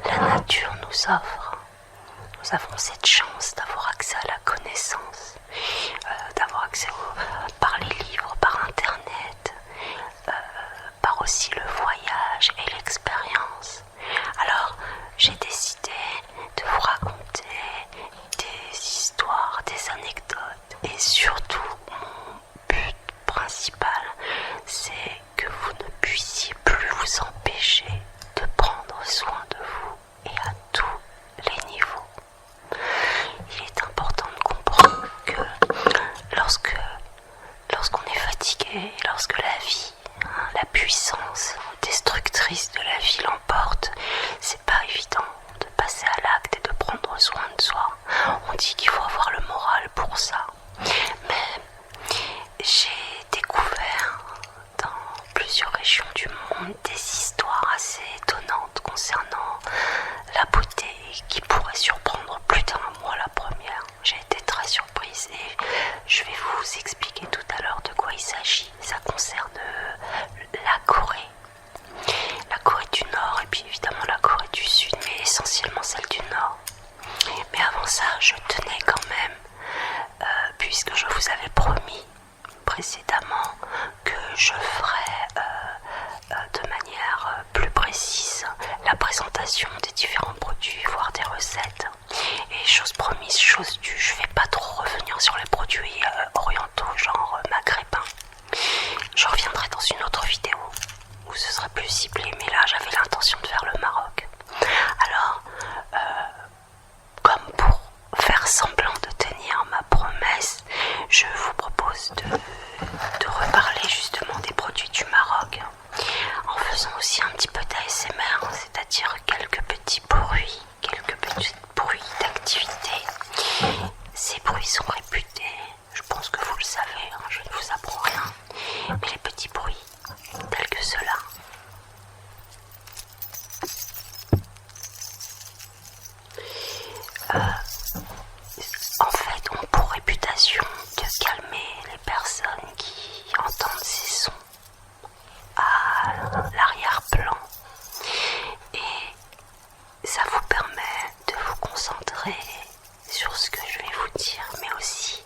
la nature nous offre. Nous avons cette chance d'avoir accès à la connaissance, d'avoir accès par les livres, par internet, par aussi le voyage et l'expérience. Alors j'ai décidé de vous raconter des histoires, des anecdotes, et surtout mon but principal, c'est que vous ne puissiez plus vous empêcher de prendre soin de vous, et à tous les niveaux. Il est important de comprendre que lorsqu'on est fatigué, lorsque la vie, la puissance destructrice de la vie l'emporte, c'est pas évident de passer à l'acte et de prendre soin de soi. On dit qu'il faut avoir le moral pour ça. Mais j'ai découvert dans plusieurs régions du monde des histoires assez étonnantes concernant la beauté qui pourraient surprendre plus d'un. Moi, la première, j'ai été très surprise et je vais vous expliquer tout à l'heure de quoi il s'agit. Ça concerne la Corée. La Corée du Nord et puis évidemment la Corée du Sud, mais essentiellement celle du Nord. Mais avant ça, je tenais quand même, puisque je vous avais promis précédemment que je ferais de manière plus précise la présentation des différents produits, voire des recettes. Et chose promise, chose due, je ne vais pas trop revenir sur les produits orientaux, genre maghrébins. Je reviendrai dans une autre vidéo où ce sera plus ciblé, mais là j'avais l'intention de faire le Maroc. Alors, comme pour faire semblant de tenir ma promesse, je vous propose de reparler justement des produits du Maroc, en faisant aussi un petit peu d'ASMR, c'est-à-dire quelques petits bruits d'activité. Ces bruits sont réputés, je pense que vous le savez, je ne vous apprends rien, mais les petits bruits tels que ceux-là, en fait, ont pour réputation de calmer les personnes qui entendent ces sons à l'arrière-plan, et ça vous permet de vous concentrer sur ce que je vais vous dire, mais aussi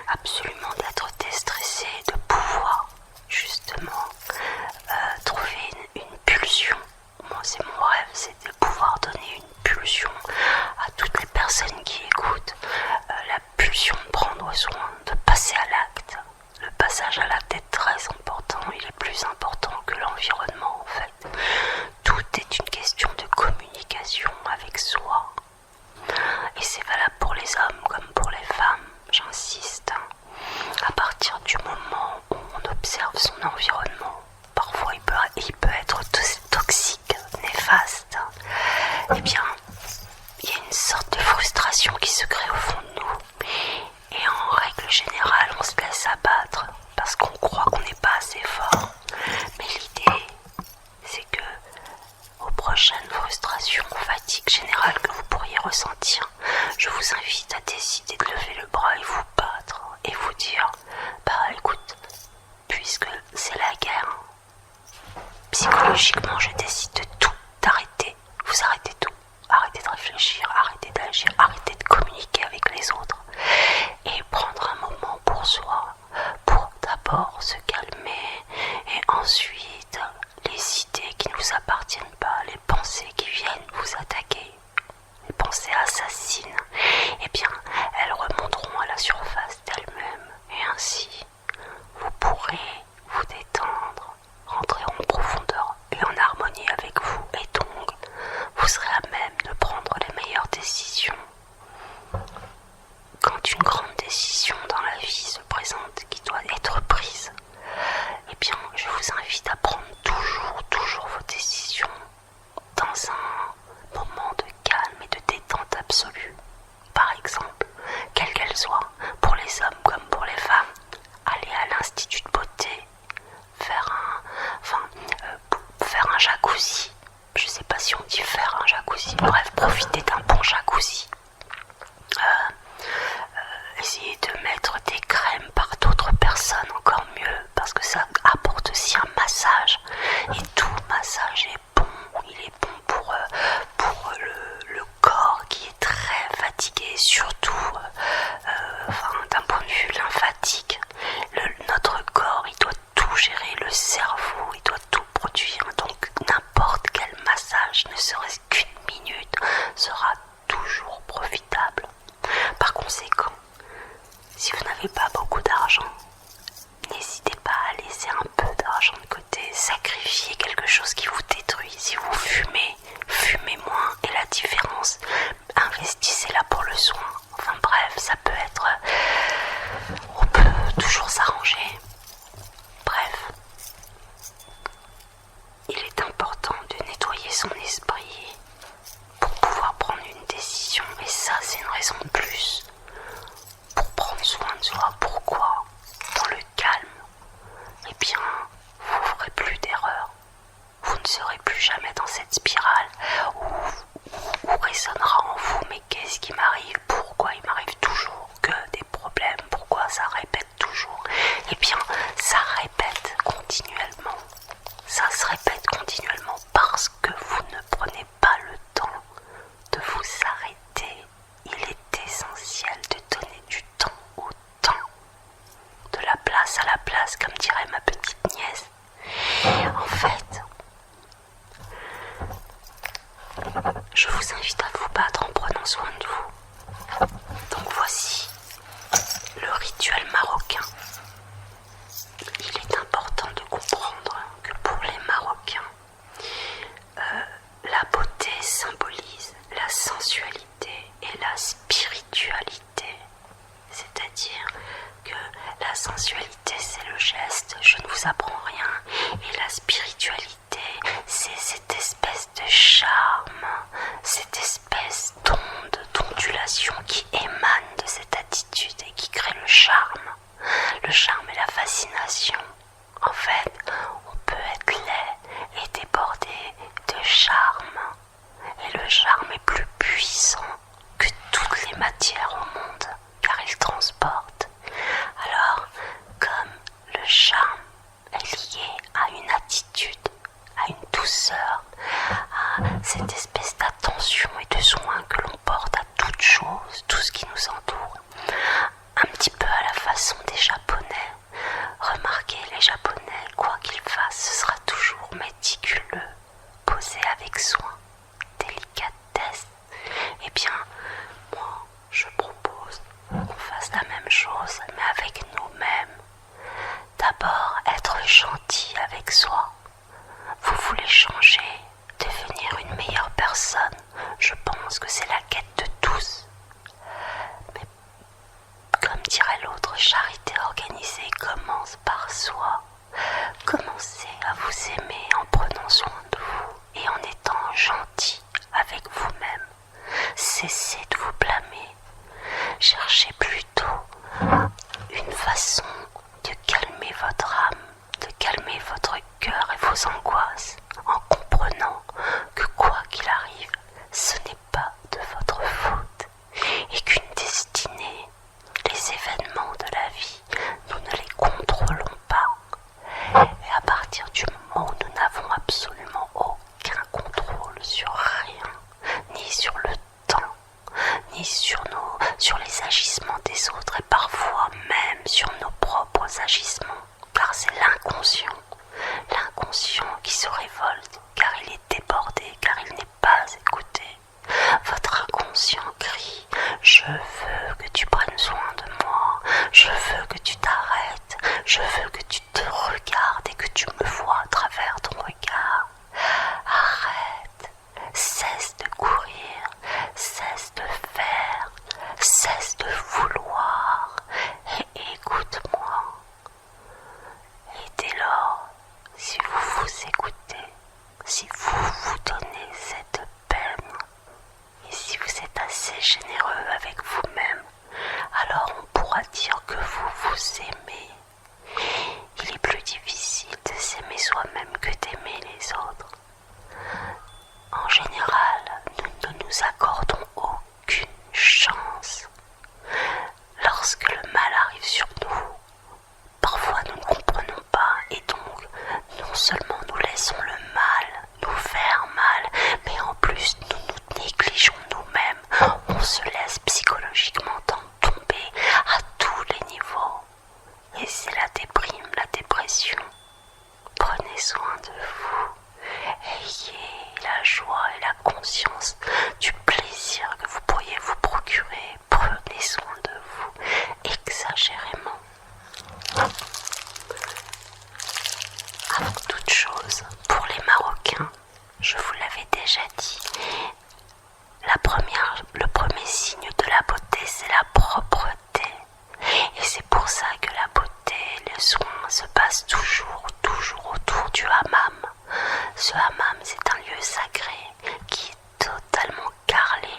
absolument d'être déstressé, de pouvoir justement trouver une pulsion. Moi, c'est mon rêve, c'est de pouvoir donner une pulsion à toutes les personnes qui écoutent, la pulsion de prendre soin, de passer à l'acte. Le passage à l'acte est très important, il est plus important que l'environnement en fait. Tout est une question de communication avec soi. Et c'est valable pour les hommes comme pour les femmes, j'insiste. À partir du moment où on observe son environnement, parfois il peut être toxique, néfaste, eh bien, il y a une sorte de frustration qui se crée au fond de nous. Et en règle générale, on se laisse abattre parce qu'on croit qu'on n'est pas assez fort. Mais l'idée, c'est que aux prochaines frustrations, fatigue générale que vous pourriez ressentir, je vous invite à décider de lever le bras et vous battre et vous dire, écoute, puisque c'est la guerre, psychologiquement je décide de tout arrêter. Vous arrêtez tout, arrêtez de réfléchir, arrêtez d'agir, arrêtez de communiquer avec les autres et prendre un moment pour soi, pour d'abord se calmer et ensuite les idées qui ne vous appartiennent pas, les pensées qui viennent vous attaquer, les pensées assassines, eh bien elles remonteront à la surface d'elles-mêmes et ainsi vous pourrez vous détendre, rentrer en profondeur et en harmonie avec vous, et donc vous serez à même de prendre les meilleures décisions. Quand une grande décision dans la vie se présente qui doit être prise, eh bien je vous invite à prendre toujours vos décisions dans un moment de calme et de détente absolue. Par exemple, quelle qu'elle soit, pour les hommes comme pour les femmes, aller à l'institut de beauté, faire un jacuzzi. Je sais pas si on dit faire un jacuzzi. Bref, profiter d'un bon jacuzzi. Essayer de mettre des crèmes par d'autres personnes, encore mieux, parce que ça apporte aussi un massage. Et tout massage est bon. Il est bon pour vous invite à vous battre en prenant soin de vous. Donc voici le rituel marocain. Il est important de comprendre que pour les Marocains, la beauté symbolise la sensualité et la spiritualité. C'est-à-dire que la sensualité, c'est le geste, je ne vous apprends rien, et la spiritualité, c'est cette espèce de charme, cette espèce d'onde, d'ondulation qui émane de cette attitude et qui crée le charme. Le charme et la fascination. En fait, on peut être laid et débordé de charme. Et le charme est plus puissant que toutes les matières au monde, car il transporte. Alors, comme le charme est lié à une attitude, à une douceur, à cette espèce d'attention et de soin que l'on porte à toute chose, tout ce qui nous entoure, un petit peu à la façon des Japonais. Remarquez, les Japonais, quoi qu'ils fassent, ce sera toujours méticuleux, posé avec soin, délicatesse. Eh bien, moi, je propose qu'on fasse la même chose, mais avec nous-mêmes. D'abord, être gentil avec soi. Vous voulez changer, devenir une meilleure personne. Je pense que c'est la quête de tous. Mais comme dirait l'autre, charité organisée commence par soi. Commencez à vous aimer en prenant soin de vous et en étant gentil avec vous-même. Cessez de vous blâmer. Cherchez plutôt une façon de calmer votre âme, de calmer votre cœur et vos angoisses, en comprenant que quoi qu'il arrive, ce n'est pas de votre faute et qu'une destinée, les événements de la vie, nous ne les contrôlons pas. Et à partir du moment où nous n'avons absolument aucun contrôle sur rien, ni sur le temps, ni sur les agissements des autres et parfois même sur nos propres agissements, car c'est l'inconscient qui se révolte, car il est débordé, car il n'est pas écouté. Votre inconscient crie « Je veux que tu prennes soin de moi, je veux que tu t'arrêtes, je veux que tu te regardes et que tu me vois à travers ton regard. Arrête, cesse de courir, cesse de faire, cesse de vouloir et écoute-moi. » Et dès lors, si vous vous écoutez, si vous vous donnez cette peine, et si vous êtes assez généreux avec vous-même, alors on pourra dire que vous vous aimez. Il est plus difficile de s'aimer soi-même que d'aimer les autres. En général, nous ne nous accordons aucune chance. Lorsque le mal arrive sur nous, parfois nous ne comprenons pas et donc non seulement nous laissons le mal nous faire mal, mais en plus nous nous négligeons nous-mêmes. On se laisse psychologiquement tomber à tous les niveaux. Et c'est la déprime, la dépression. Prenez soin de vous. Ayez la joie et la conscience du plaisir que vous pourriez vous procurer. Prenez soin de vous exagérément. Avant toute chose, pour les Marocains, je vous l'avais déjà dit, le premier signe de la beauté, c'est la propreté. Et c'est pour ça que la beauté et le soin se passent toujours autour du hammam. Ce hammam, c'est un lieu sacré qui est totalement carrelé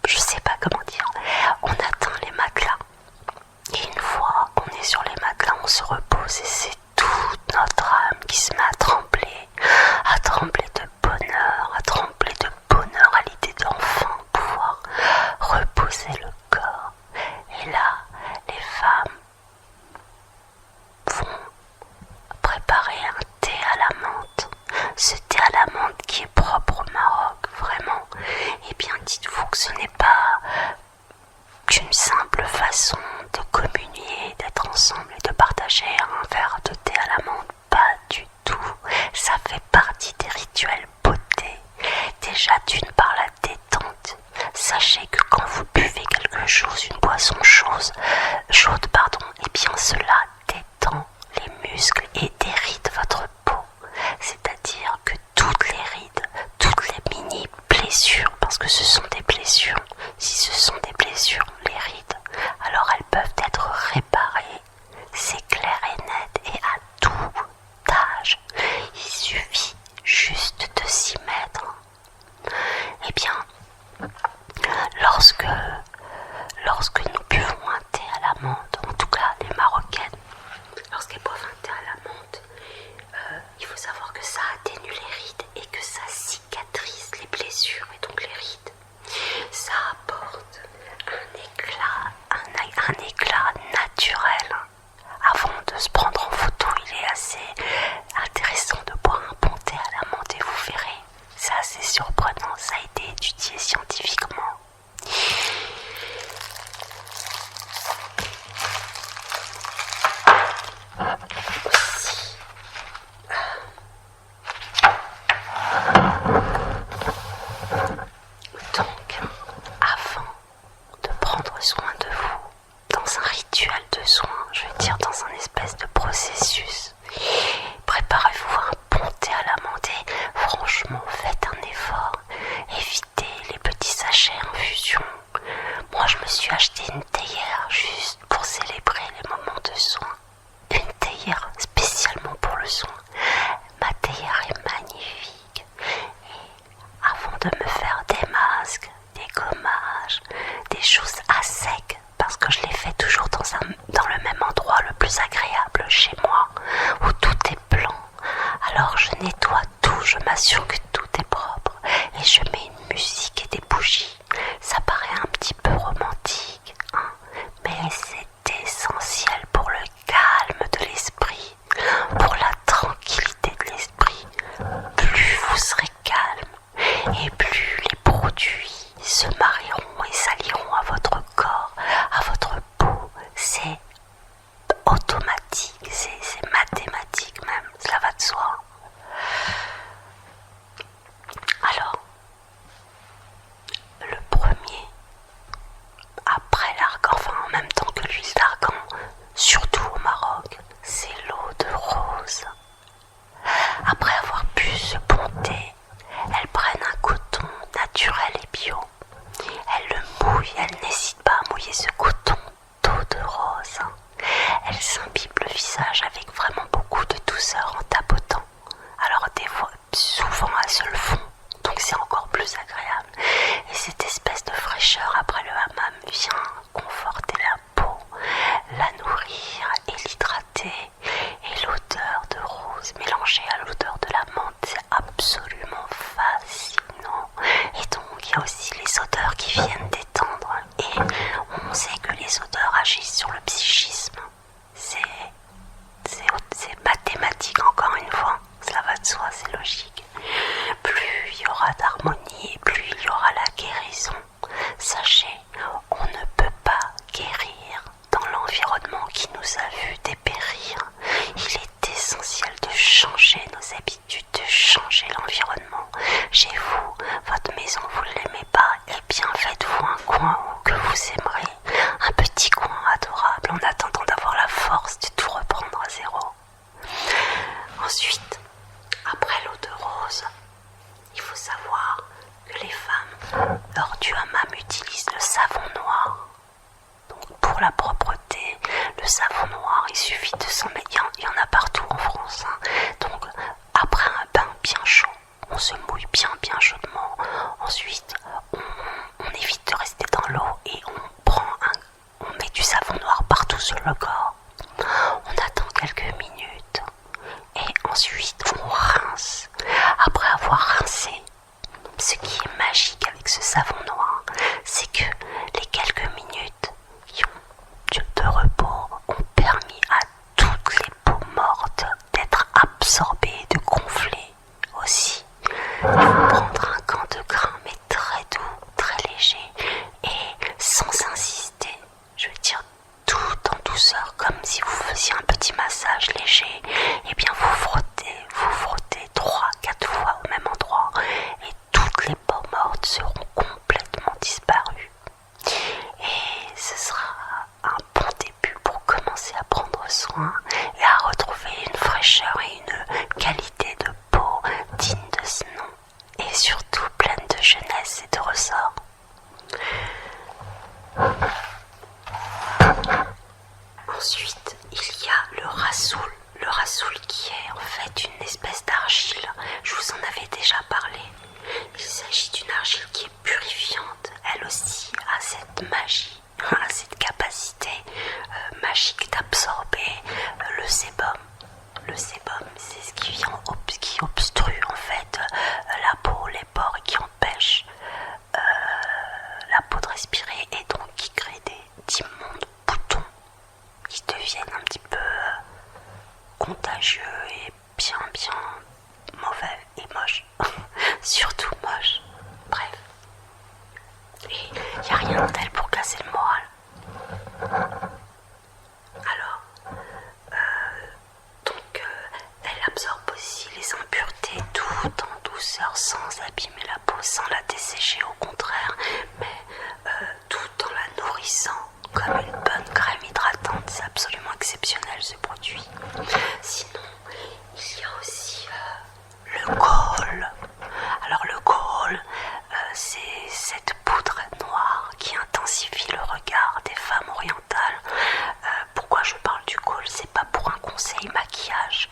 je sais pas comment dire, on atteint les matelas. Et une fois qu'on est sur les matelas, on se repose et c'est toute notre âme qui se met à trembler de bonheur à l'idée d'enfin pouvoir reposer le corps. Et là, les femmes vont préparer un thé à la menthe. Ce thé à la menthe qui est propre au Maroc, vraiment. Eh bien, dites-vous que ce n'est pas qu'une simple façon de communier, d'être ensemble et de partager un verre de thé à la menthe. Pas du tout. Ça fait partie des rituels beauté. Déjà, d'une part, la détente. Sachez que quand vous buvez quelque chose, une boisson chaude, eh bien cela détend les muscles et déride votre peau. C'est-à-dire que toutes les rides, toutes les mini blessures, parce que ce sont des blessures, si ce sont des blessures, les rides, alors elles peuvent être réparées. C'est clair et net et à tout âge. Il suffit juste de s'y mettre. Eh bien, lorsque nous buvons un thé à la menthe, en tout cas les Marocaines, lorsqu'elles boivent un thé à la menthe, il faut savoir que ça atténue les rides et que ça cicatrise les blessures et donc les rides. Ça apporte un éclat naturel. Avant de se prendre en photo, il est assez intéressant de boire un bon thé à la menthe et vous verrez, c'est assez surprenant, ça a été étudié scientifiquement. Aussi, donc, avant de prendre soin de vous, dans un rituel de soin, je veux dire dans un espèce de processus, préparez-vous un bon thé à la menthe et franchement faites un effort, évitez les petits sachets infusion. Moi je me suis acheté une théière juste pour célébrer les moments de soin, une théière spécialement pour le soin. Ma théière est magnifique et avant de me faire des masques, des gommages, des choses à sec, parce que je les fais toujours dans le même endroit le plus agréable chez moi, où tout est blanc. Alors je nettoie tout, je m'assure que tout est propre et je mets une musique et des bougies. Ça paraît un petit peu romantique, hein, mais c'est essentiel pour le calme de l'esprit, pour la tranquillité de l'esprit. Plus vous serez calme et plus les produits se marieront et s'allieront à votre corps, à votre peau. C'est automatique, c'est mathématique même, cela va de soi. Alors, le premier, après l'argan, enfin en même temps que l'huile d'argan, surtout au Maroc, c'est l'eau de rose. Après avoir bu ce bon thé, elles prennent un coton naturel et bio. Elles le mouillent, elles n'hésitent pas à mouiller ce coton d'eau de rose. Elles s'imbibent le visage avec vraiment beaucoup de douceur en tapotant. Alors des fois, souvent elles se le font, donc c'est encore plus agréable. Et cette espèce de fraîcheur après le hammam vient conforter la peau, la nourrir et l'hydrater. Et l'odeur de rose mélangée à l'odeur de la menthe, c'est absolument fascinant. Et donc il y a aussi les odeurs qui viennent détendre. Et on sait que les odeurs agissent sur le psychisme. C'est mathématique encore une fois, cela va de soi, c'est logique. Plus il y aura d'harmonie et plus il y aura la guérison. Sachez, on ne peut pas guérir dans l'environnement qui nous a vu dépérir. Il est essentiel de changer nos habitudes, de changer l'environnement. Chez vous, votre maison, vous ne l'aimez pas, eh bien faites-vous un coin que vous aimerez, un petit coin adorable en attendant d'avoir la force de tout reprendre à zéro. Ensuite, après l'eau de rose, il faut savoir que les bien chaudement. Ensuite, on évite de rester dans l'eau et on met du savon noir partout sur le corps. On attend quelques minutes et ensuite on rince. Après avoir rincé, ce qui est magique avec ce savon noir, c'est que les quelques minutes de repos ont permis à toutes les peaux mortes d'être absorbées, de gonfler aussi. Il faut prendre un gant de grain mais très doux, très léger et sans insister. Je veux dire tout en douceur, comme si vous faisiez un petit massage léger. Et bien vous frottez 3-4 fois au même endroit et toutes les peaux mortes seront complètement disparues. Et ce sera un bon début pour commencer à prendre soin et à retrouver une fraîcheur et une qualité de peau digne de ce nom et surtout pleine de jeunesse et de ressort. Ensuite, il y a le rassoul. Le rassoul qui est en fait une espèce d'argile. Je vous en avais déjà parlé. Il s'agit d'une argile qui est purifiante. Elle aussi a cette magie, a cette capacité magique d'absorber le sébum. Le sébum, c'est ce qui obstrue en fait la peau, les pores et qui empêche la peau de respirer et donc qui crée d'immondes boutons qui deviennent un petit peu contagieux et bien mauvais et moches. Surtout moches. Bref. Et il n'y a rien de tel pour casser le moral. Alors, elle absorbe aussi les impuretés tout en douceur, sans abîmer la peau, sans la dessécher, au contraire, mais tout en la nourrissant comme une bonne crème hydratante. C'est absolument exceptionnel ce produit. Sinon, il y a aussi le kohl. Alors le kohl, c'est cette poudre noire qui intensifie le regard des femmes orientales. Pourquoi je parle du kohl? C'est pas pour un conseil maquillage,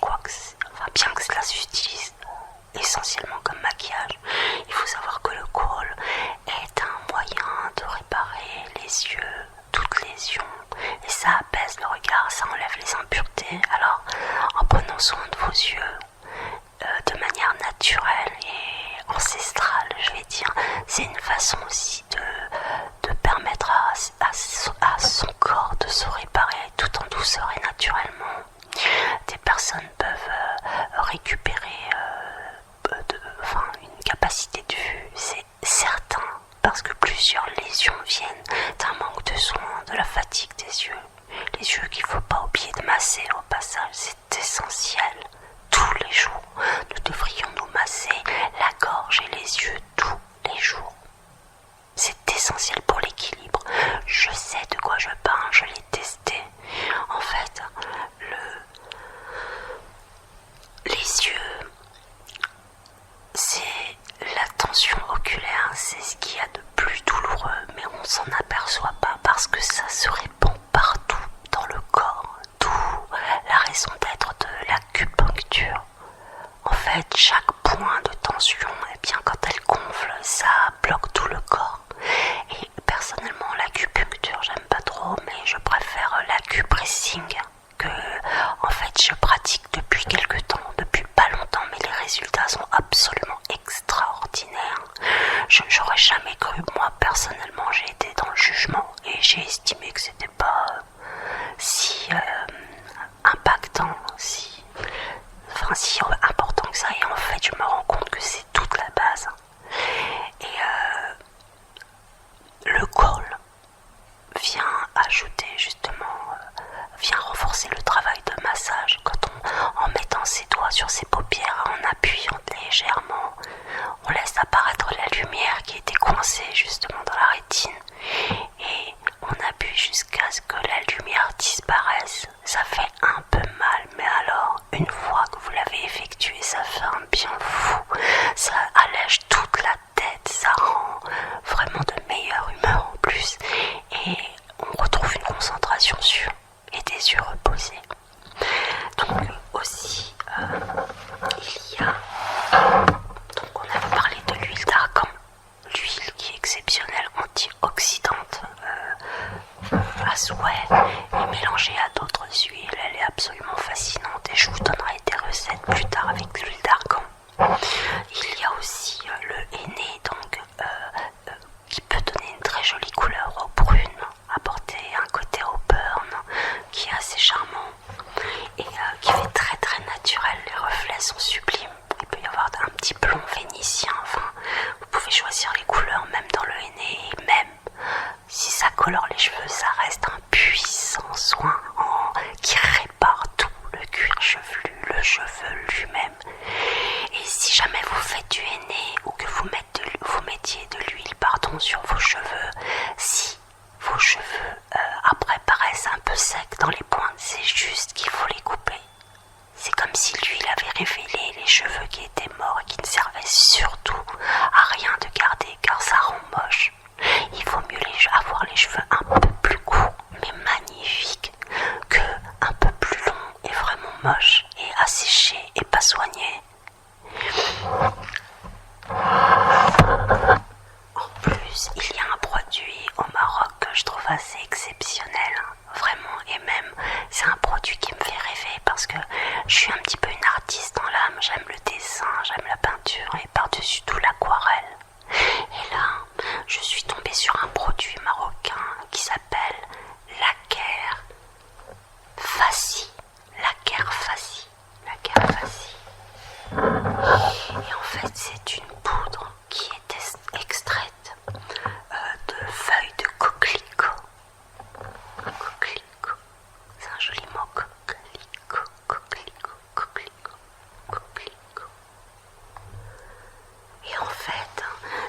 bien que cela s'utilise essentiellement comme maquillage. Il faut savoir que le kohl est un moyen de réparer les yeux, toute lésion, et ça apaise le regard, ça enlève les impuretés. Alors, en prenant soin de vos yeux de manière naturelle et ancestrale, je vais dire, c'est une façon aussi de permettre à son corps de se réparer tout en douceur et naturellement. Des personnes peuvent récupérer une capacité de vue, c'est certain, parce que plusieurs lésions viennent d'un manque de soins, de la fatigue des yeux. Les yeux qu'il ne faut pas oublier de masser au passage, c'est essentiel. Tous les jours, nous devrions nous masser la gorge et les yeux tous les jours. C'est essentiel pour l'équilibre. Je sais de quoi je parle, je l'ai testé. En fait, les yeux, c'est la tension oculaire, c'est ce qu'il y a de plus douloureux, mais on s'en aperçoit pas parce que ça se répand partout dans le corps, d'où la raison d'être de l'acupuncture. En fait, chaque point de tension, bien, quand elle gonfle, ça bloque tout le corps. Et personnellement, l'acupuncture, j'aime pas trop, mais je préfère l'acupressing que, en fait, je pratique depuis quelques temps, depuis pas longtemps, mais les résultats sont absolument extraordinaires. J'aurais jamais cru, moi, personnellement, j'ai été dans le jugement et j'ai estimé que c'était pas si impactant, si important que ça, et en fait je me rends compte que c'est toute la base. Et le kohl vient ajouter justement, vient renforcer le travail de massage en mettant ses doigts sur ses paupières, en appuyant légèrement, on laisse apparaître la lumière qui était coincée justement dans la rétine pouvez choisir les couleurs même dans le henné, et même si ça colore les cheveux, ça reste un puissant soin qui répare tout, le cuir chevelu, le cheveu lui-même. Et si jamais vous faites du henné ou que vous mettiez de l'huile sur vos cheveux, si vos cheveux après paraissent un peu secs dans les pointes, c'est juste qu'il faut les couper. C'est comme si l'huile avait révélé les cheveux qui étaient morts et qui ne servaient surtout à rien de garder, car ça rend moche. Il vaut mieux avoir les cheveux un peu plus courts mais magnifiques que un peu plus longs et vraiment moches et asséchés et pas soignés. En plus, il y a un produit au Maroc que je trouve assez exceptionnel, vraiment, et même c'est un produit qui me fait rêver parce que je suis un petit peu une artiste dans l'âme, j'aime le dessin, j'aime la peinture et par-dessus tout l'aquarelle. Et là, je suis tombée sur un produit marocain qui s'appelle Laquer Fassi. Laquer Fassi. Laquer Fassi. Et en fait, c'est une poudre qui est extraite de feuilles de coquelicot. Coquelicot. C'est un joli mot, coquelicot, coquelicot, coquelicot, coquelicot. Et en fait,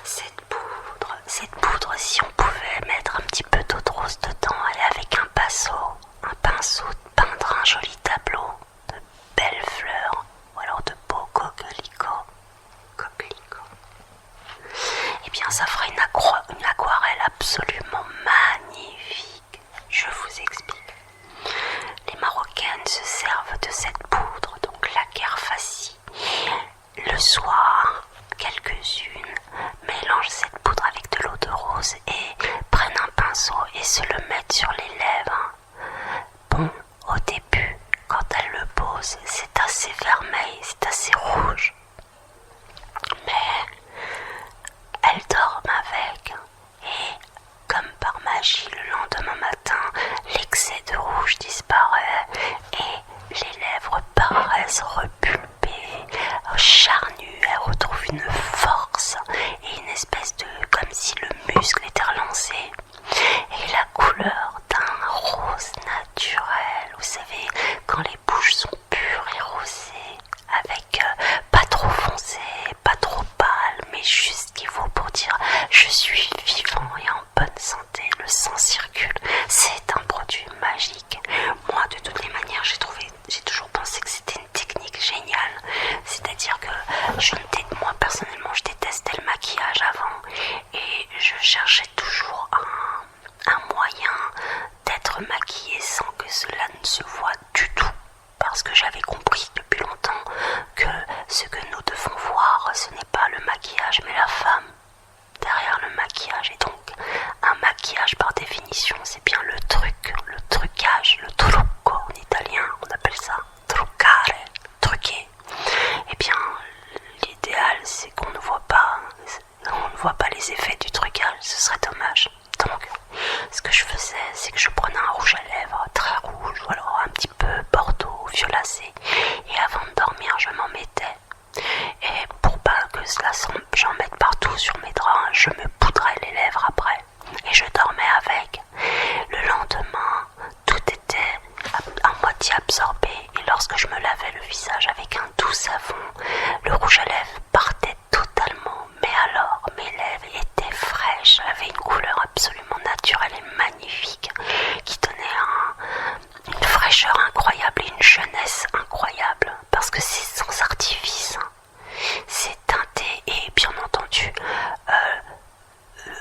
cette poudre, si on pouvait mettre un petit peu d'eau de rose dedans, et avec un pinceau, peindre un joli tableau de belles fleurs, ou alors de beaux coquelicots, eh bien ça ferait une aquarelle absolument magnifique. Je vous explique. Les Marocaines se servent de cette poudre, donc Laquer Fassi. Le soir, quelques-unes mélangent cette poudre avec de l'eau de rose et prennent un pinceau et se le mettent sur les lèvres. Bon, au début, quand elles le posent, c'est assez vermeil, c'est assez rouge. Mais elles dorment avec, et comme par magie, le lendemain matin, l'excès de rouge disparaît et les lèvres paraissent repulpées, charnues. Elles retrouvent une force et une espèce de... comme si le muscle était relancé. Et la couleur d'un rose naturel, vous savez, quand les bouches sont pures et rosées, avec pas trop foncé, pas trop pâle, mais juste ce qu'il faut pour dire je suis vivant et en bonne santé, le sang circule. C'est un produit magique. Moi, de toutes les manières, j'ai toujours pensé que c'était une technique géniale. C'est-à-dire que moi personnellement, je détestais le maquillage avant et je cherchais toujours un moyen d'être maquillée sans que cela ne se voit du tout. Parce que j'avais compris depuis longtemps que ce que nous devons voir, ce n'est pas le maquillage, mais la femme derrière le maquillage. Et donc, un maquillage par définition, c'est bien le trucage, le trucco en italien, on appelle ça truccare, truquer. Et bien, l'idéal, c'est qu'on ne voit pas les effets du trucage, ce serait dommage. Donc, ce que je faisais, c'est que je prenais un rouge à lèvres très rouge, ou alors un petit peu bordeaux, violacé, et avant de dormir, je m'en mettais. Et pour pas que j'en mette partout sur mes draps, je me poudrais les lèvres après, et je dormais avec. Le lendemain, tout était à moitié absorbé, et lorsque je me lavais le visage avec un doux savon, le rouge à lèvres partait totalement. Mais alors, mes lèvres étaient fraîches, avaient une couleur absolument naturelle et magnifique, qui donnait une fraîcheur incroyable et une jeunesse incroyable, parce que c'est sans artifice. C'est teinté et bien entendu,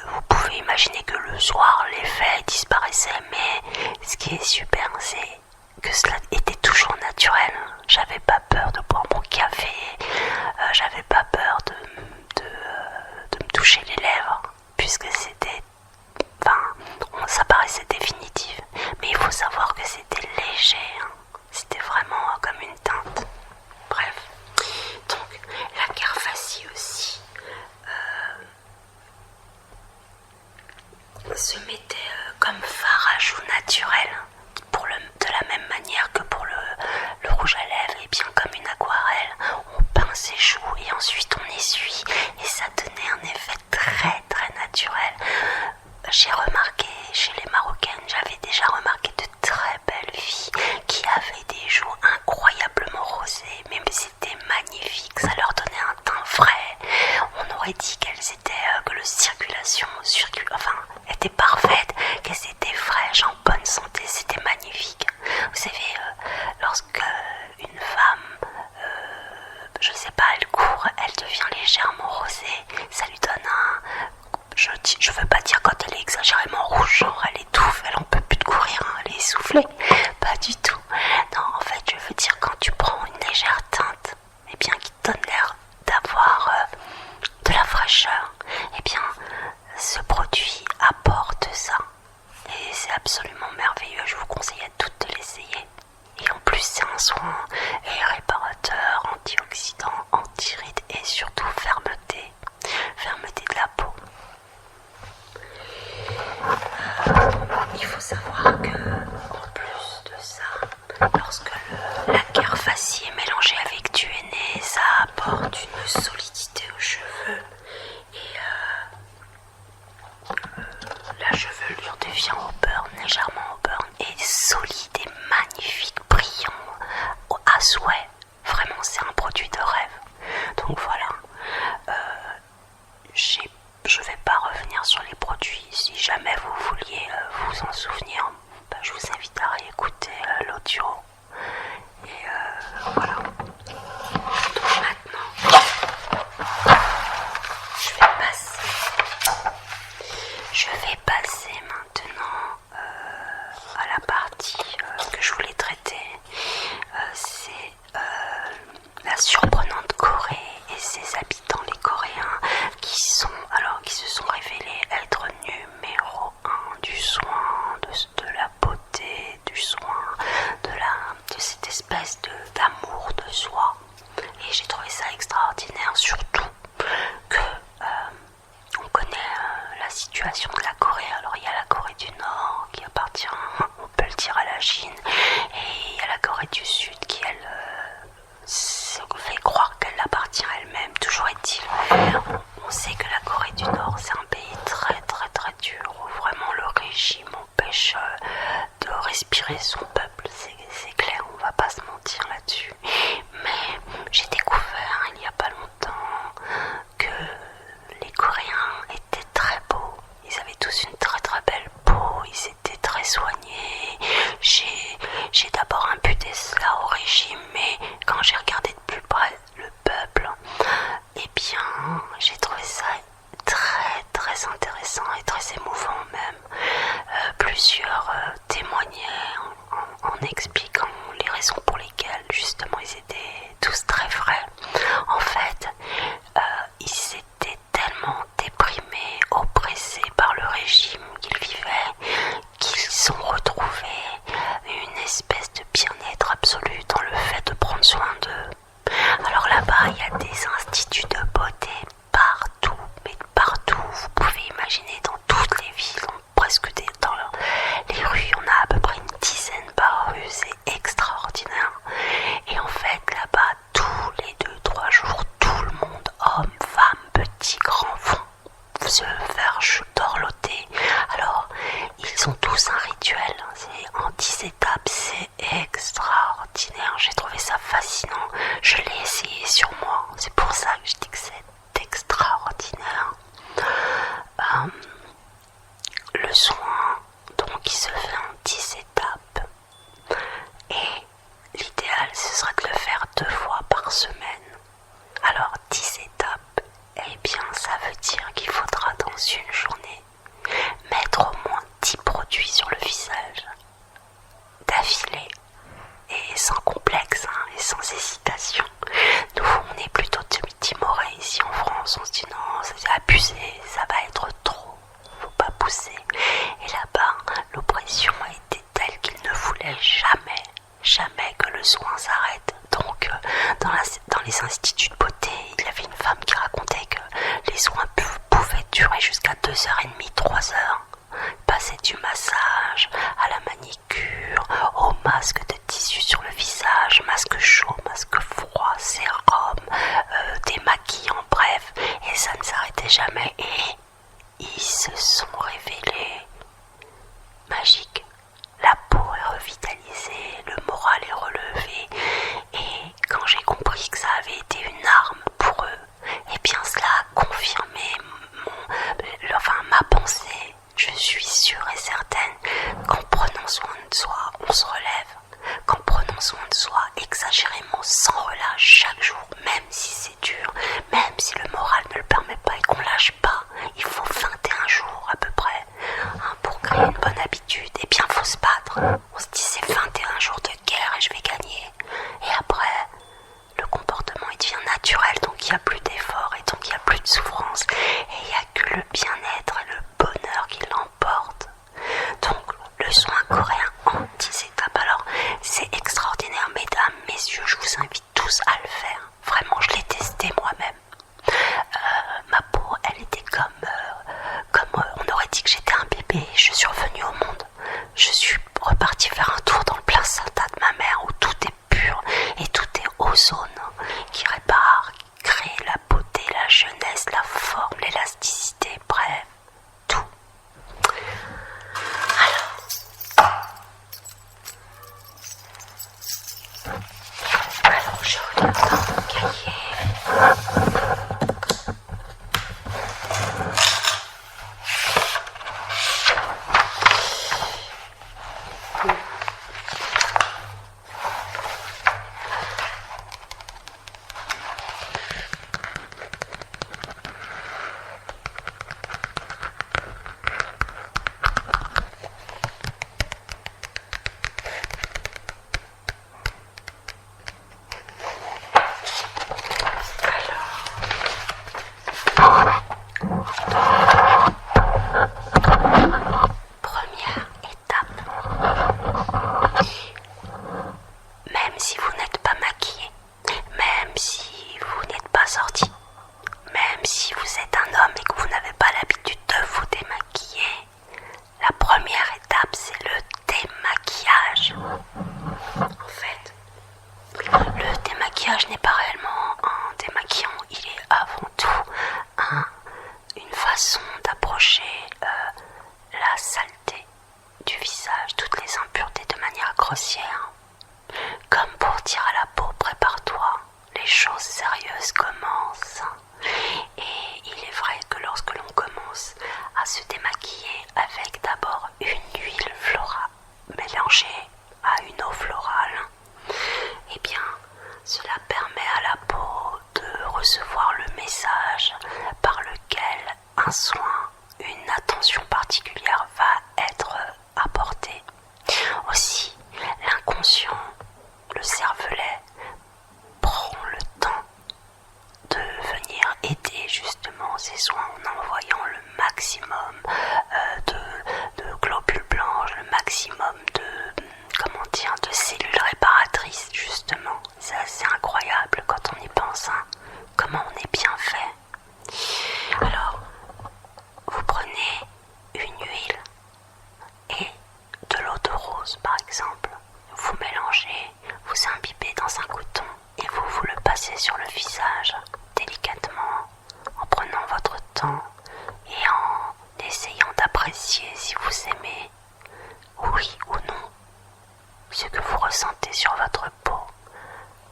vous pouvez imaginer que le soir l'effet disparaissait, mais ce qui est super, c'est que cela était toujours naturel. J'avais pas peur de boire mon café, j'avais pas peur de me toucher les lèvres, puisque c'était... ça paraissait définitif, mais il faut savoir que c'était léger, hein. C'était vraiment comme une teinte. Bref, donc Laquer Fassi aussi se mettait comme fard à joues naturel, de la même manière que pour le rouge à lèvres, et bien comme une aquarelle, on peint ses joues et ensuite on essuie, et ça donnait un effet je veux pas dire quand elle est exagérément rouge, genre elle étouffe, elle en peut plus de courir, hein, elle est essoufflée. Pas du tout. Non, en fait, je veux dire quand tu prends une légère teinte, eh bien, qui te donne l'air d'avoir de la fraîcheur, eh bien, ce produit apporte ça. Et c'est absolument merveilleux, je vous conseille à toutes de l'essayer. Et en plus, c'est un soin réparateur, antioxydant, anti-rides et surtout fermeté de la peau. Il faut savoir que, en plus de ça, lorsque la guerre facie est mélangée avec du henné, ça apporte une solidité aux cheveux et la chevelure devient au burn, légèrement au burn, et solide et magnifique, brillant à souhait. Vraiment, c'est un produit de rêve. Donc voilà, je vais pas revenir sur les produits. Si jamais vous vouliez vous en souvenir, je vous invite à réécouter l'audio. Et voilà. Donc maintenant, je vais passer maintenant à la partie que je voulais traiter. C'est la surprenante Corée et ses habitants, les Coréens, qui se sont révélés être numéro 1 du soin, de la beauté, du soin, de cette espèce d'amour de soi. Et j'ai trouvé ça extraordinaire, surtout que on connaît la situation de la Corée. Alors il y a la Corée du Nord qui appartient, on peut le dire, à la Chine, et il y a la Corée du Sud qui, elle, se fait croire qu'elle appartient à elle-même. Toujours est-il, on sait que la Corée du Nord, c'est un pays très très très dur, où vraiment le régime empêche de respirer son peuple. C'est clair, on va pas se mentir là-dessus. Mais j'ai découvert il y a pas longtemps que les Coréens étaient très beaux. Ils avaient tous une très très belle peau, ils étaient très soignés. J'ai d'abord imputé cela au régime, mais quand j'ai regardé de plus près le peuple, eh bien, j'ai trouvé ça très très intéressant et très émouvant même. Plusieurs témoignaient en expliquant les raisons pour lesquelles justement ils étaient tous très frais. En fait, ils étaient tellement déprimés, oppressés par le régime qu'ils vivaient, qu'ils ont retrouvé une espèce de bien-être absolu dans le fait de prendre soin d'eux. Alors là-bas, il y a des instituts de beauté partout, mais partout. Vous pouvez imaginer, dans toutes les villes, dans les rues, on a à peu près une dizaine par rue, c'est extraordinaire. Et en fait, là-bas, tous les 2-3 jours, tout le monde, hommes, femmes, petits, grands, vont se faire dorloter. Alors, ils ont tous un rituel, c'est en 10 étapes, c'est extraordinaire. J'ai trouvé ça fascinant, je l'ai essayé sur moi, c'est pour ça que je dis que c'est extraordinaire. Le soin, donc, il se fait en 10 étapes. Et l'idéal, ce serait de le faire 2 fois par semaine. Alors, 10 étapes, eh bien, ça veut dire qu'il faudra dans une journée mettre au moins 10 produits sur le visage, d'affilée, et sans complexe, et sans hésitation. Nous, on est plutôt timorés ici en France, on se dit non, c'est abusé, ça va être trop, faut pas pousser. Et là-bas, l'oppression a été telle qu'il ne voulait jamais que le soin s'arrête. Donc, dans les instituts de beauté, il y avait une femme qui racontait que les soins pouvaient durer jusqu'à 2h30, 3h. Passer du massage à la manicure, au masque de tissu sur le visage, masque chaud, masque froid, sérum, démaquillant, bref. Et ça ne s'arrêtait jamais. Et ils se sont révélés magiques. La peau est revitalisée, le moral est relevé. Et quand j'ai compris que ça avait été une arme pour eux, eh bien cela a confirmé ma pensée. Je suis sûre et certaine qu'en prenant soin de soi, on se relève. Qu'en prenant soin de soi exagérément, sans relâche, chaque jour, même si c'est dur, même si le moral ne le permet pas et qu'on lâche pas, il faut 21 jours façon d'approcher la saleté du visage, toutes les impuretés de manière grossière. Comme pour dire à la peau, prépare-toi, les choses sérieuses commencent. Et il est vrai que lorsque l'on commence à se démaquiller avec d'abord une huile florale mélangée à une eau florale, eh bien cela permet à la peau de recevoir le message par lequel un soin, une attention particulière va être apportée. Aussi, l'inconscient, le cervelet, prend le temps de venir aider justement ces soins en envoyant le maximum de globules blancs, le maximum de cellules réparatrices justement. C'est assez incroyable quand on y pense, hein, comment on est bien fait. Alors, vous prenez une huile et de l'eau de rose par exemple, vous mélangez, vous imbibez dans un coton et vous le passez sur le visage délicatement, en prenant votre temps et en essayant d'apprécier si vous aimez, oui ou non, ce que vous ressentez sur votre peau.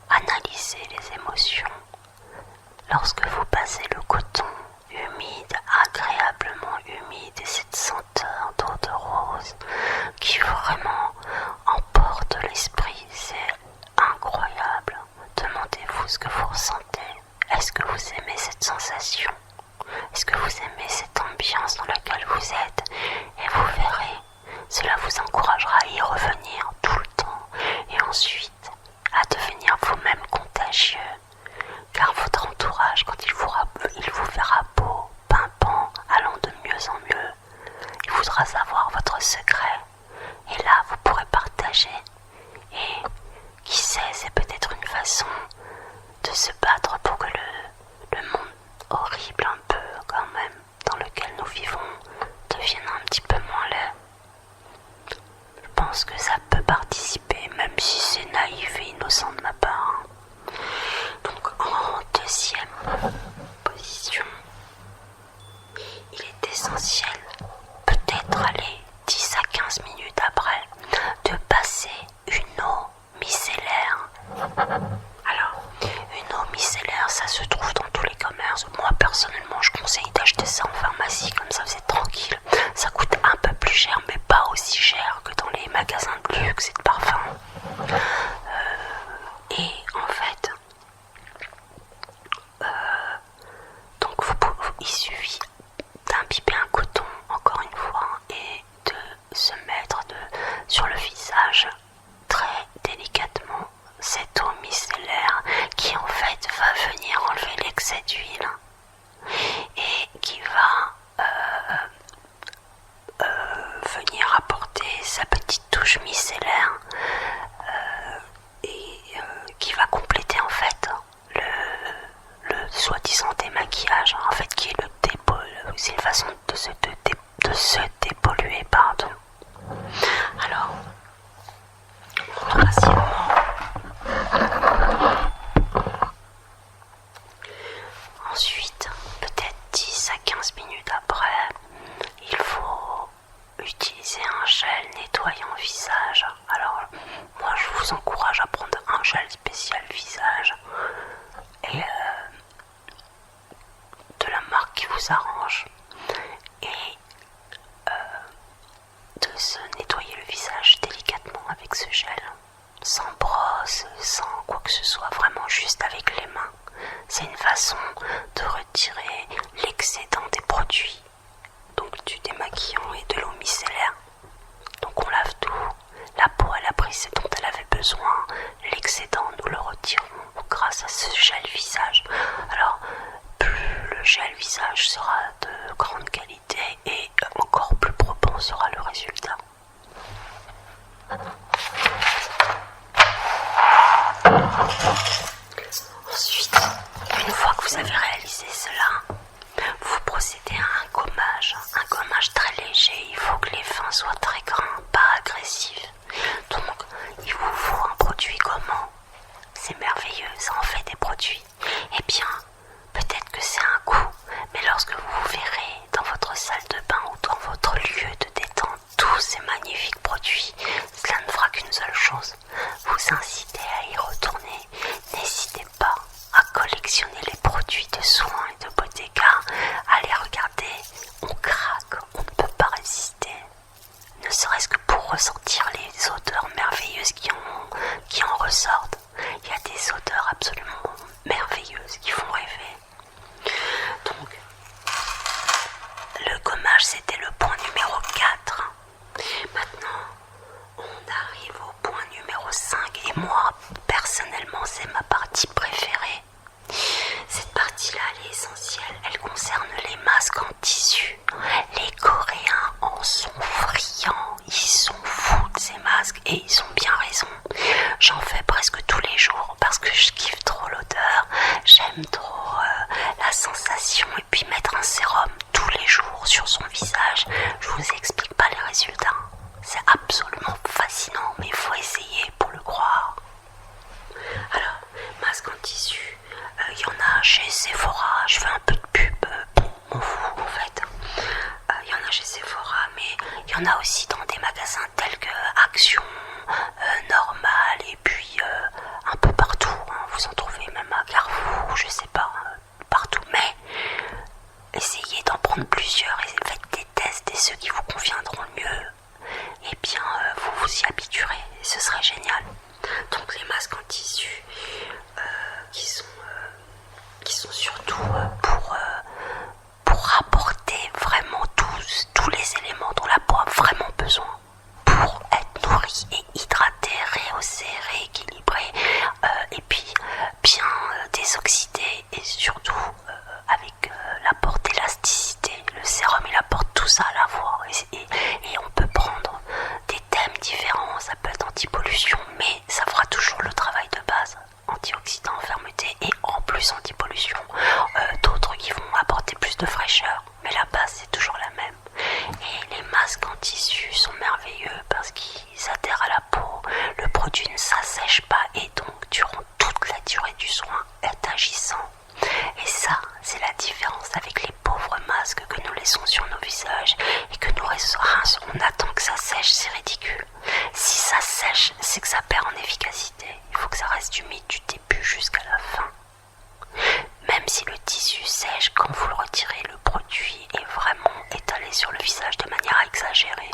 Analysez les émotions. Lorsque vous passez le coton humide, agréablement humide, et cette senteur d'eau de rose qui vraiment emporte l'esprit, c'est incroyable. Demandez-vous ce que vous ressentez. Est-ce que vous aimez cette sensation? Est-ce que vous aimez cette ambiance dans laquelle vous êtes? Et vous verrez, cela vous encouragera à y revenir tout le temps et ensuite à devenir vous-même contagieux, car votre entourage, quand il vous verra beau, pimpant, allant de mieux en mieux, il voudra savoir votre secret et là vous pourrez partager. Et qui sait, c'est peut-être une façon de se battre pour que le monde horrible un peu quand même dans lequel nous vivons devienne un petit peu moins laid. Je pense que ça peut participer, même si c'est naïf et innocent de ma part. Donc en deuxième position, il est essentiel, peut-être aller 10 à 15 minutes après, de passer une eau micellaire. Alors, une eau micellaire, ça se trouve dans tous les commerces. Moi, personnellement, je conseille d'acheter ça en pharmacie, comme ça, c'est tranquille. Ça coûte un peu plus cher, mais pas aussi cher que dans les magasins de luxe et de parfums. Et en fait, donc il suffit d'imbiber un coton, encore une fois, et de se mettre sur le visage très délicatement cette eau micellaire qui en fait va venir enlever l'excès d'huile et qui va venir apporter sa petite touche micellaire et qui va compléter en fait le soi-disant démaquillage, en fait qui est le dépôle, c'est une façon de se dépolluer, pardon. Alors, troisièmement, ensuite, peut-être 10 à 15 minutes après, il faut utiliser un gel nettoyant visage. Alors, moi je vous encourage à prendre un gel spécial visage et de la marque qui vous arrange et de se nettoyer le visage délicatement avec ce gel, sans brosse, sans quoi que ce soit, vraiment juste avec les mains. C'est une façon de retirer l'excédent des produits, donc du démaquillant et de l'eau micellaire. Donc on lave tout, la peau elle a pris ce dont elle avait besoin, l'excédent nous le retirons grâce à ce gel visage. Alors plus le gel visage sera de grande qualité et encore plus probant sera le résultat. Ensuite, une fois que vous avez réalisé cela, vous procédez à un dommage, c'était le point numéro 4. Maintenant, on arrive au point numéro 5 et moi, personnellement, c'est ma partie préférée. Cette partie-là, elle est essentielle. Elle concerne les masques en tissu. Les Coréens en sont friands. Ils sont fous de ces masques et ils ont bien raison. J'en fais presque tous les jours parce que je kiffe trop l'odeur. J'aime trop la sensation et puis mettre un sérum tous les jours sur son visage. Je vous explique pas les résultats. C'est absolument fascinant, mais il faut essayer pour le croire. Alors, masque en tissu, il y en a chez Sephora. Je fais un peu de pub, m'en fous en fait. Il y en a chez Sephora, mais il y en a aussi dans des magasins tels que Action, Normal, et puis un peu partout. Vous en trouvez même à Carrefour, je sais pas, partout. Mais essayez d'en prendre plusieurs et faites des tests et ceux qui vous conviendront le mieux, eh bien vous vous y habituerez et ce serait génial. Donc les masques en tissu qui sont surtout pour apporter vraiment tous les éléments dont la peau a vraiment besoin pour être nourrie et hydratée, rehaussée, rééquilibrée et puis bien désoxydée et surtout avec l'apport d'élasticité. Le sérum il apporte tout ça à la fois et on peut prendre des thèmes différents. Ça peut être anti-pollution mais ça fera toujours le travail de base, antioxydant, fermeté et en plus anti-pollution. D'autres qui vont apporter plus de fraîcheur mais la base c'est toujours la même. Et les masques en tissu sont merveilleux parce qu'ils adhèrent à la peau, le produit ne s'assèche pas et donc durant toute la durée du soin est agissant. Et ça, c'est la différence avec les pauvres masques que nous laissons sur nos visages et que nous rinçons. On attend que ça sèche, c'est ridicule. Si ça sèche, c'est que ça perd en efficacité. Il faut que ça reste humide du début jusqu'à la fin. Même si le tissu sèche, quand vous le retirez, le produit est vraiment étalé sur le visage de manière exagérée.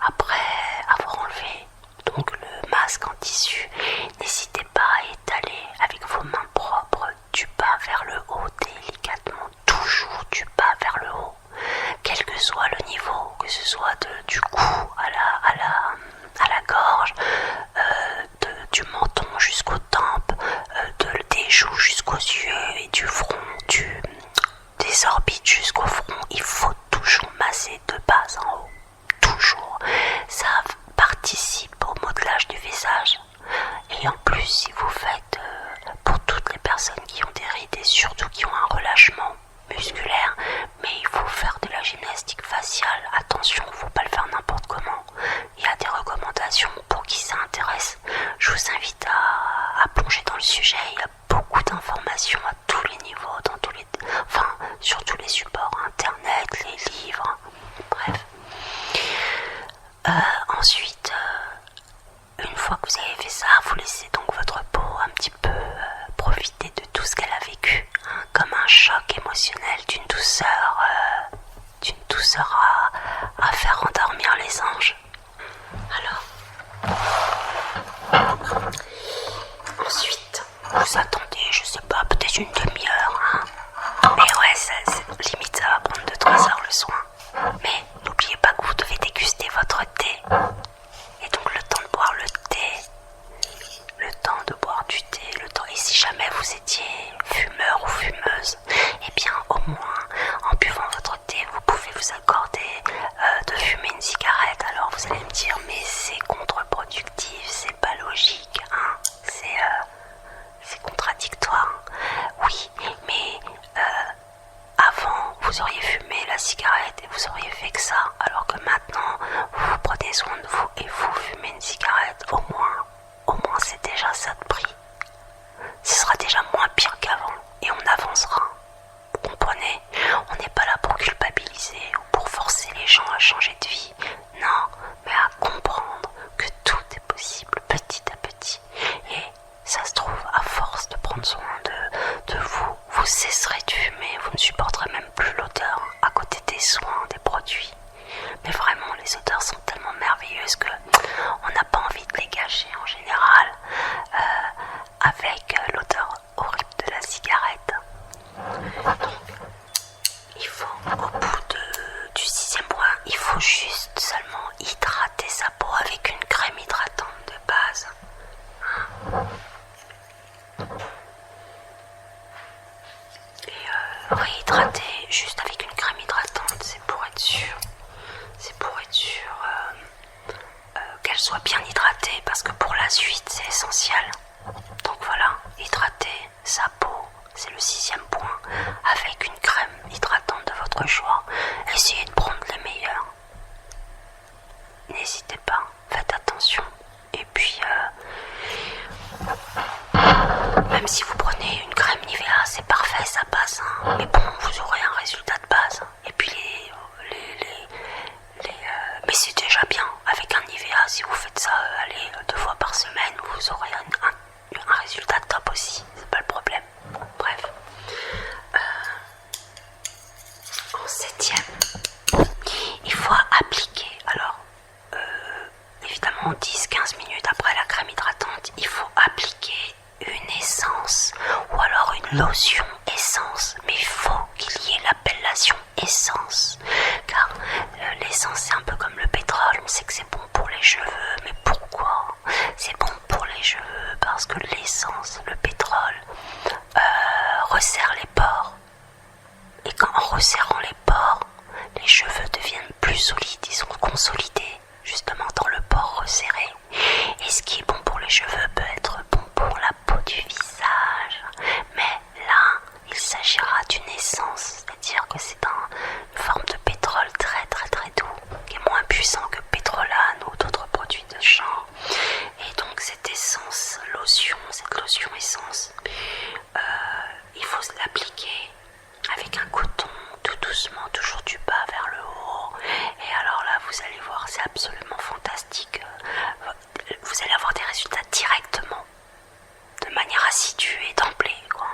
Après avoir enlevé donc le masque en tissu, n'hésitez pas à étaler avec vos mains propres du bas vers le haut délicatement, toujours du bas vers le haut, quel que soit le niveau, que ce soit du cou à la gorge, du menton jusqu'aux tempes, des joues jusqu'aux yeux et du front, des orbites jusqu'au front. Il faut toujours masser de bas en haut, toujours. Ça participe au modelage du visage. Et en plus, si vous faites, pour toutes les personnes qui ont des rides et surtout qui ont un relâchement musculaire, mais il faut faire de la gymnastique faciale. Attention, il ne faut pas le faire n'importe comment. Il y a des recommandations pour qui ça intéresse. Je vous invite à plonger dans le sujet. Il y a beaucoup d'informations à tous les niveaux, sur tous les supports, internet, les livres, bref. Ensuite, une fois que vous avez fait ça, vous laissez donc votre peau un petit peu profiter de tout ce qu'elle a vécu, comme un choc émotionnel d'une douceur à faire endormir les anges. Alors, ensuite, vous attendez, je sais pas, peut-être une demi-heure, mais ouais, limite ça va prendre 2-3 heures le soin. Mais n'oubliez pas que vous devez déguster votre thé. Et donc le temps de boire le thé, et si jamais vous étiez fumeur ou fumeuse, eh bien au moins en buvant votre thé, vous pouvez vous accorder de fumer une cigarette. Alors vous allez me dire, mais c'est contre-productif, c'est pas logique, c'est contradictoire. Oui, mais avant vous auriez fumé la cigarette et vous auriez fait que ça, alors que maintenant vous prenez soin de vous et vous fumez une cigarette. Au moins c'est déjà ça de prix. Ce sera déjà moins pire qu'avant et on avancera. Vous comprenez? On n'est pas là pour culpabiliser ou pour forcer les gens à changer de vie. Non, mais à comprendre que tout est possible petit à petit. Et ça se trouve, à force de prendre soin de vous, vous cesserez de fumer, vous ne supporterez même plus l'odeur à côté des soins, des produits. Mais vraiment, les odeurs sont tellement merveilleuses que essentiel. Donc voilà, hydrater sa peau, c'est le 6e point, avec une crème hydratante de votre choix. Essayez de prendre les meilleurs. N'hésitez pas, faites attention. Et puis, même si vous prenez une crème Nivea, c'est parfait, ça passe. Hein. Mais bon, vous aurez un résultat de base. Et puis mais c'est déjà bien. Avec un Nivea, si vous faites ça, allez, 2 fois par semaine, vous aurez un résultat top aussi. C'est pas le problème. Bref. En 7e, il faut appliquer. Alors, évidemment, 10-15 minutes après la crème hydratante, il faut appliquer une essence ou alors une lotion essence. Mais il faut qu'il y ait l'appellation essence. Car l'essence, c'est un peu comme le pétrole. On sait que c'est bon pour les cheveux. Mais pourquoi c'est bon pour les cheveux? Parce que l'essence, le pétrole, resserre les pores. Et en resserrant les pores, les cheveux deviennent plus solides, ils sont consolidés justement dans le pore resserré. Et ce qui est bon pour les cheveux peut être bon pour la peau du visage. Mais là, il s'agira d'une essence, c'est-à-dire que c'est une forme de pétrole très très très doux, qui est moins puissant que pétrolane ou d'autres produits de champ. Et donc cette essence lotion, cette lotion essence, il faut l'appliquer avec un coton, tout doucement, toujours du bas vers le haut. Et alors là, vous allez voir, c'est absolument fantastique. Vous allez avoir des résultats directement, de manière assidue et d'emblée, quoi.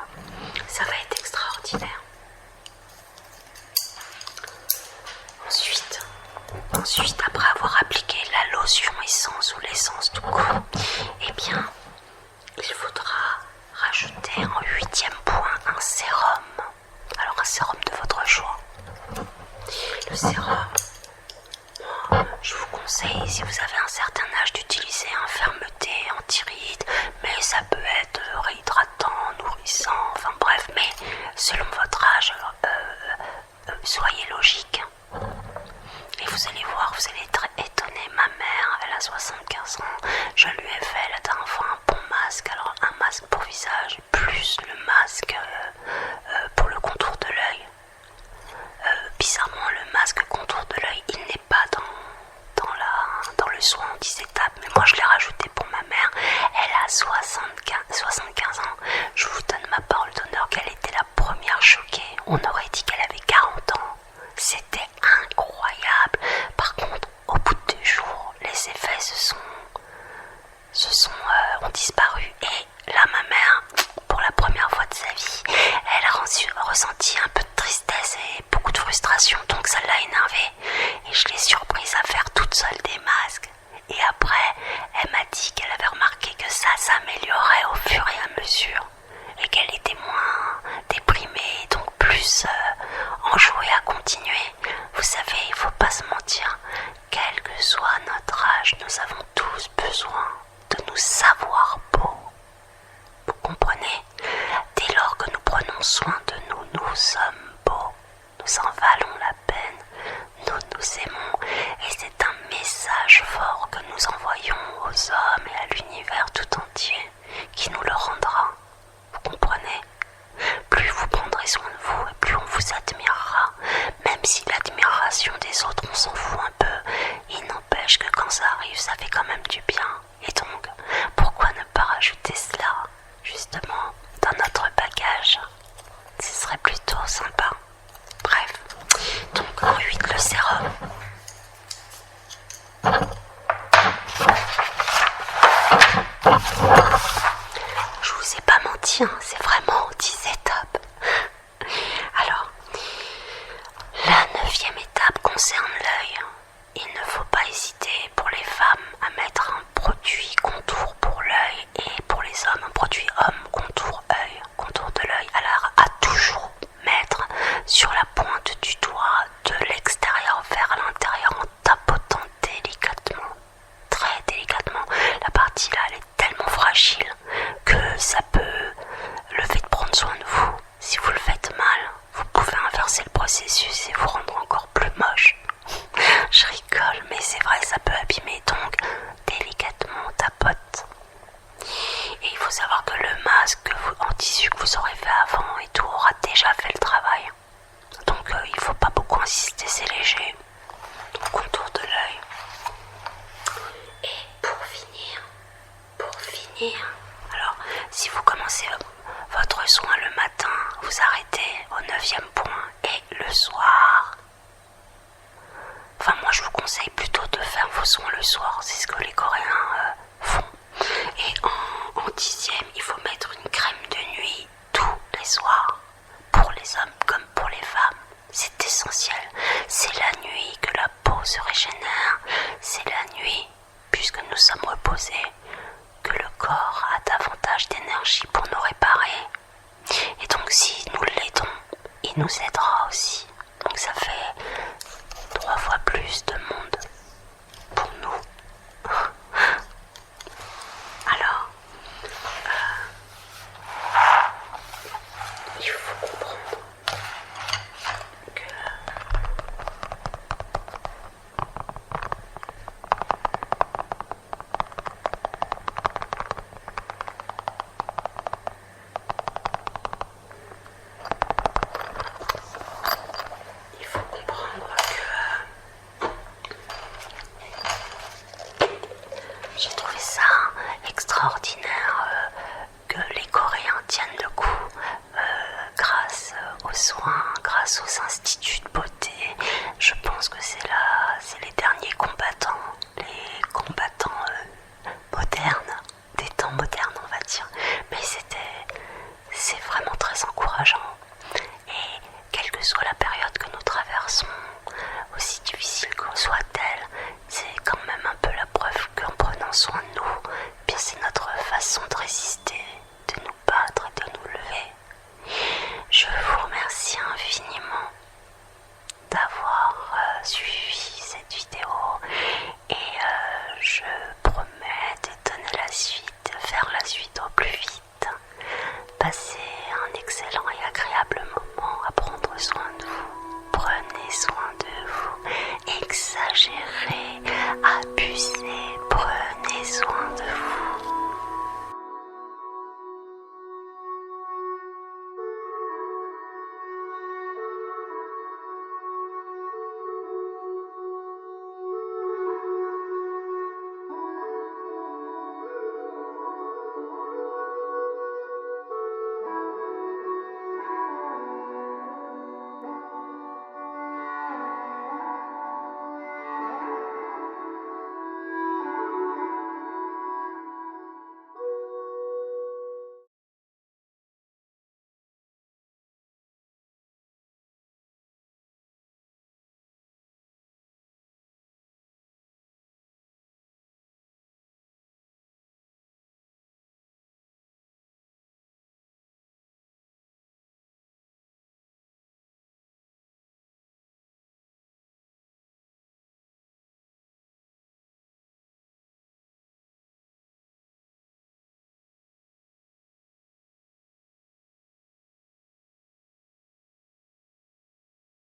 Ça va être extraordinaire. Ensuite, après avoir appliqué la lotion essence ou l'essence tout court, eh bien, il faudra rajouter en 8e point un sérum. Alors un sérum de votre choix. Le sérum, moi, je vous conseille, si vous avez un certain âge, d'utiliser un fermeté anti-rides, mais ça peut être réhydratant, nourrissant, enfin bref, mais selon votre âge, soyez logique. Et vous allez voir, vous allez être étonné. Ma mère, elle a 75 ans, je lui ai fait la dernière fois un bon masque. Alors un masque pour visage, plus le masque pour le contour de l'œil. Bizarrement, le masque contour de l'œil, il n'est pas dans le soin en 10 étapes, mais moi je l'ai rajouté pour ma mère. Elle a 75 ans. Je vous donne ma parole d'honneur qu'elle était la première choquée. On aurait dit qu'elle avait 40 ans. C'était incroyable. Par contre, au bout de 2 jours, les effets ont disparu. Et là, ma mère, pour la première fois de sa vie, elle a ressenti un peu de tristesse et beaucoup de frustration, donc ça l'a énervée. Et je l'ai surprise à faire toute seule des masques. Et après, elle m'a dit qu'elle avait remarqué que ça s'améliorait au fur et à mesure. Et qu'elle était moins déprimée, donc plus enjouée à continuer. Vous savez, il ne faut pas se mentir. Quel que soit notre âge, nous avons tous besoin de nous savoir beaux. Vous comprenez? Dès lors que nous prenons soin de nous, nous sommes beaux. Nous en valons la peine. Nous nous aimons. Et c'est un message fort que nous envoyons aux hommes et à l'univers tout entier qui nous le rendra. Vous comprenez? Plus vous prendrez soin de vous et plus on vous admirera. Même si l'admiration des autres, on s'en fout un peu, il n'empêche que quand ça arrive, ça fait quand même du bien. Et donc, pourquoi ne pas rajouter cela, justement, dans notre bagage? Ce serait plutôt sympa. Bref, donc en 8, le sérum. Je vous ai pas menti, hein, c'est vraiment 10 étapes. Alors, la 9e étape concerne l'œil. Il ne faut pas hésiter pour les femmes à mettre un produit contour pour l'œil et pour les hommes un produit homme contour œil, contour de l'œil. Alors à toujours mettre sur la pointe du doigt de l'extérieur vers l'intérieur en tapotant délicatement, très délicatement. La partie là, elle est tellement fragile que ça peut, le fait de prendre soin de vous, si vous le faites mal, vous pouvez inverser le processus et vous rendre encore plus moche. Je rigole, mais c'est vrai, ça peut abîmer, donc délicatement on tapote. soin le soir, c'est ce que les Coréens font. Et en 10e, il faut mettre une crème de nuit tous les soirs, pour les hommes comme pour les femmes. C'est essentiel. C'est la nuit que la peau se régénère. C'est la nuit, puisque nous sommes reposés, que le corps a davantage d'énergie pour nous réparer. Et donc si nous l'aidons, il nous aide